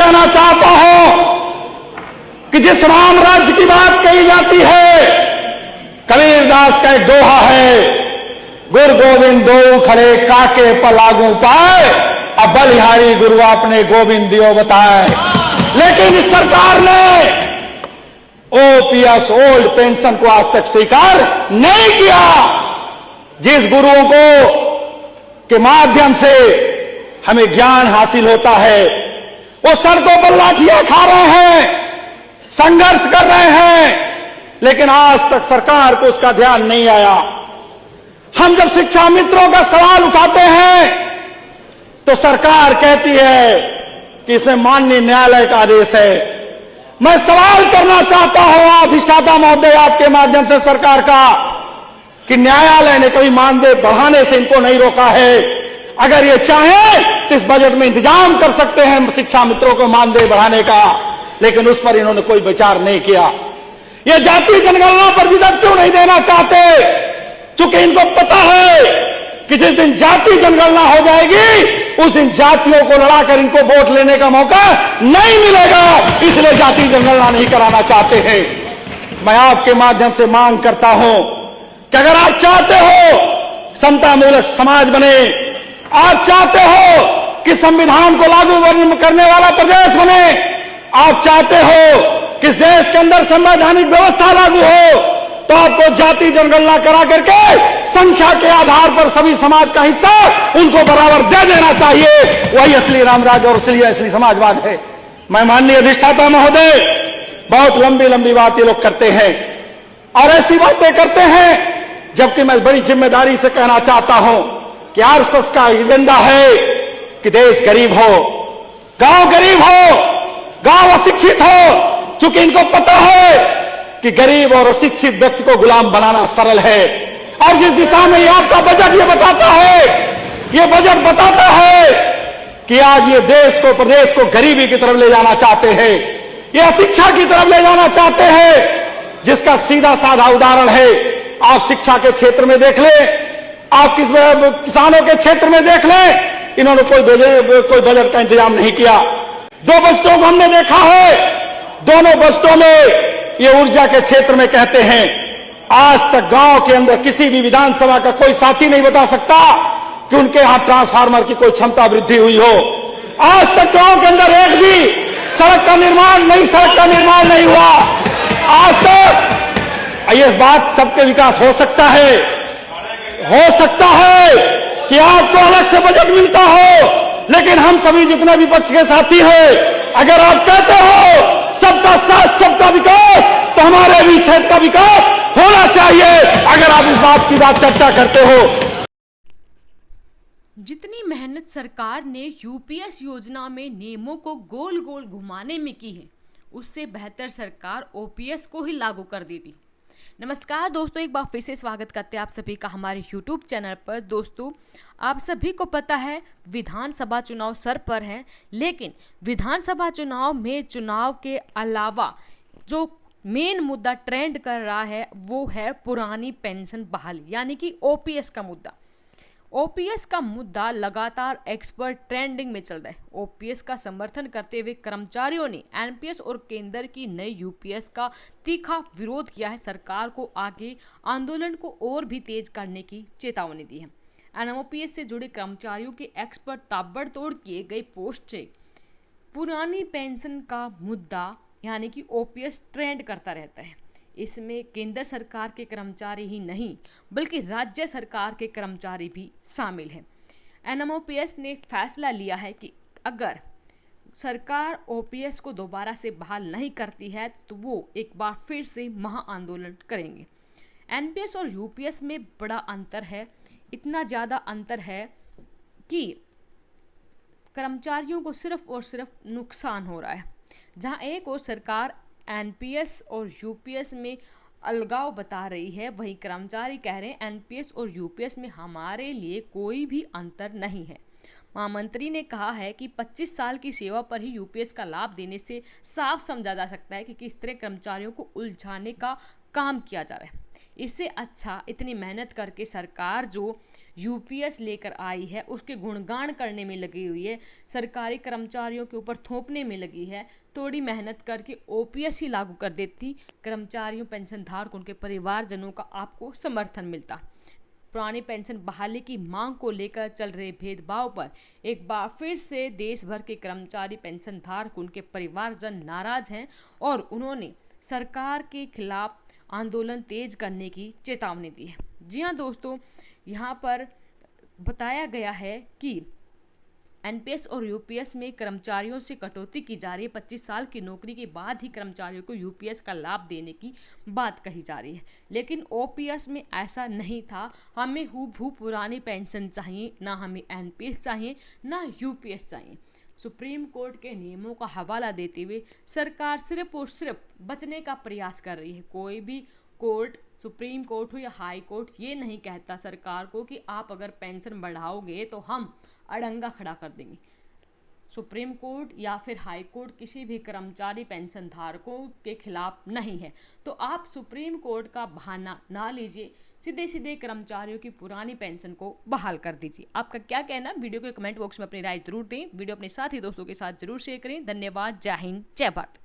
कहना चाहता हूं कि जिस राम राज्य की बात कही जाती है, कबीरदास का एक दोहा है, गुरु गोविंद दो खड़े काके पर लागू पाए, अब बलिहारी गुरु अपने गोविंद दियो बताए। लेकिन इस सरकार ने ओपीएस ओल्ड पेंशन को आज तक स्वीकार नहीं किया। जिस गुरुओं को के माध्यम से हमें ज्ञान हासिल होता है, वो सड़कों पर लाठियां खा रहे हैं, संघर्ष कर रहे हैं, लेकिन आज तक सरकार को उसका ध्यान नहीं आया। हम जब शिक्षा मित्रों का सवाल उठाते हैं तो सरकार कहती है कि इसमें माननीय न्यायालय का आदेश है। मैं सवाल करना चाहता हूं अधिष्ठाता महोदय आपके माध्यम से सरकार का, कि न्यायालय ने कभी मानदेय बढ़ाने से इनको नहीं रोका है। अगर ये चाहें तो इस बजट में इंतजाम कर सकते हैं शिक्षा मित्रों को मानदेय बढ़ाने का, लेकिन उस पर इन्होंने कोई विचार नहीं किया। ये जाति जनगणना पर विजट क्यों नहीं देना चाहते? चूंकि इनको पता है कि जिस दिन जाति जनगणना हो जाएगी उस दिन जातियों को लड़ाकर इनको वोट लेने का मौका नहीं मिलेगा, इसलिए जाति जनगणना नहीं कराना चाहते हैं। मैं आपके माध्यम से मांग करता हूं कि अगर आप चाहते हो समता मूलक समाज बने, आप चाहते हो कि संविधान को लागू करने वाला प्रदेश बने, आप चाहते हो कि इस देश के अंदर संवैधानिक व्यवस्था लागू हो, तो आपको जाति जनगणना करा करके संख्या के आधार पर सभी समाज का हिस्सा उनको बराबर दे देना चाहिए। वही असली रामराज और असली समाजवाद है। मैं माननीय अधिष्ठाता महोदय, बहुत लंबी लंबी बात ये लोग करते हैं और ऐसी बातें करते हैं, जबकि मैं बड़ी जिम्मेदारी से कहना चाहता हूं कि आरएसएस का एजेंडा है कि देश गरीब हो, गांव गरीब हो, गांव अशिक्षित हो। चूंकि इनको पता है कि गरीब और अशिक्षित व्यक्ति को गुलाम बनाना सरल है, और जिस दिशा में आपका बजट ये बताता है, ये बजट बताता है कि आज ये देश को, प्रदेश को गरीबी की तरफ ले जाना चाहते हैं, ये अशिक्षा की तरफ ले जाना चाहते हैं, जिसका सीधा साधा उदाहरण है आप शिक्षा के क्षेत्र में देख लें, आप किसानों के क्षेत्र में देख लें, इन्होंने कोई बजट का इंतजाम नहीं किया। दो बजटों को हमने देखा है, दोनों बजटों में ये ऊर्जा के क्षेत्र में कहते हैं, आज तक गांव के अंदर किसी भी विधानसभा का कोई साथी नहीं बता सकता कि उनके यहां ट्रांसफार्मर की कोई क्षमता वृद्धि हुई हो। आज तक गांव के अंदर एक भी सड़क का निर्माण नहीं हुआ। आज तक ये बात सबके विकास हो सकता है कि आपको अलग से बजट मिलता हो, लेकिन हम सभी जितने विपक्ष के साथी हैं, अगर आप कहते हो सबका साथ सबका विकास, तो हमारे भी क्षेत्र का विकास होना चाहिए। अगर आप इस बात की चर्चा करते हो। जितनी मेहनत सरकार ने यूपीएस योजना में नियमों को गोल गोल घुमाने में की है, उससे बेहतर सरकार ओपीएस को ही लागू कर देती। नमस्कार दोस्तों, एक बार फिर से स्वागत करते हैं आप सभी का हमारे यूट्यूब चैनल पर। दोस्तों, आप सभी को पता है विधानसभा चुनाव सर पर है, लेकिन विधानसभा चुनाव में चुनाव के अलावा जो मेन मुद्दा ट्रेंड कर रहा है वो है पुरानी पेंशन बहाली, यानी कि ओपीएस का मुद्दा। ओपीएस का मुद्दा लगातार एक्सपर्ट ट्रेंडिंग में चल रहा है। ओपीएस का समर्थन करते हुए कर्मचारियों ने एनपीएस और केंद्र की नई यूपीएस का तीखा विरोध किया है। सरकार को आगे आंदोलन को और भी तेज करने की चेतावनी दी है। एनओपीएस से जुड़े कर्मचारियों के एक्सपर्ट ताबड़तोड़ किए गए पोस्ट से पुरानी पेंशन का मुद्दा यानी कि ओपीएस ट्रेंड करता रहता है। इसमें केंद्र सरकार के कर्मचारी ही नहीं बल्कि राज्य सरकार के कर्मचारी भी शामिल हैं। एनएमओपीएस ने फैसला लिया है कि अगर सरकार ओपीएस को दोबारा से बहाल नहीं करती है तो वो एक बार फिर से महा आंदोलन करेंगे। एनपीएस और यूपीएस में बड़ा अंतर है, इतना ज़्यादा अंतर है कि कर्मचारियों को सिर्फ और सिर्फ नुकसान हो रहा है। जहां एक और सरकार एनपीएस और यूपीएस में अलगाव बता रही है, वहीं कर्मचारी कह रहे हैं एनपीएस और यूपीएस में हमारे लिए कोई भी अंतर नहीं है। महामंत्री ने कहा है कि 25 साल की सेवा पर ही यूपीएस का लाभ देने से साफ समझा जा सकता है कि किस तरह कर्मचारियों को उलझाने का काम किया जा रहा है। इससे अच्छा इतनी मेहनत करके सरकार जो यूपीएस लेकर आई है उसके गुणगान करने में लगी हुई है, सरकारी कर्मचारियों के ऊपर थोपने में लगी है। थोड़ी मेहनत करके ओपीएस ही लागू कर देती, कर्मचारियों पेंशनधारक उनके परिवारजनों का आपको समर्थन मिलता। पुरानी पेंशन बहाली की मांग को लेकर चल रहे भेदभाव पर एक बार फिर से देश भर के कर्मचारी पेंशनधारक उनके परिवारजन नाराज हैं और उन्होंने सरकार के खिलाफ आंदोलन तेज करने की चेतावनी दी है। जी हाँ दोस्तों, यहाँ पर बताया गया है कि एनपीएस और यूपीएस में कर्मचारियों से कटौती की जा रही है। 25 साल की नौकरी के बाद ही कर्मचारियों को यूपीएस का लाभ देने की बात कही जा रही है, लेकिन ओपीएस में ऐसा नहीं था। हमें हूबहू पुरानी पेंशन चाहिए, ना हमें एनपीएस चाहिए, ना यूपीएस चाहिए। सुप्रीम कोर्ट के नियमों का हवाला देते हुए सरकार सिर्फ और सिर्फ बचने का प्रयास कर रही है। कोई भी कोर्ट, सुप्रीम कोर्ट हो या हाई कोर्ट, ये नहीं कहता सरकार को कि आप अगर पेंशन बढ़ाओगे तो हम अड़ंगा खड़ा कर देंगे। सुप्रीम कोर्ट या फिर हाई कोर्ट किसी भी कर्मचारी पेंशन धारकों के खिलाफ नहीं है। तो आप सुप्रीम कोर्ट का बहाना ना लीजिए, सीधे सीधे कर्मचारियों की पुरानी पेंशन को बहाल कर दीजिए। आपका क्या कहना, वीडियो के कमेंट बॉक्स में अपनी राय जरूर दें। वीडियो अपने साथी दोस्तों के साथ जरूर शेयर करें। धन्यवाद। जय हिंद, जय भारत।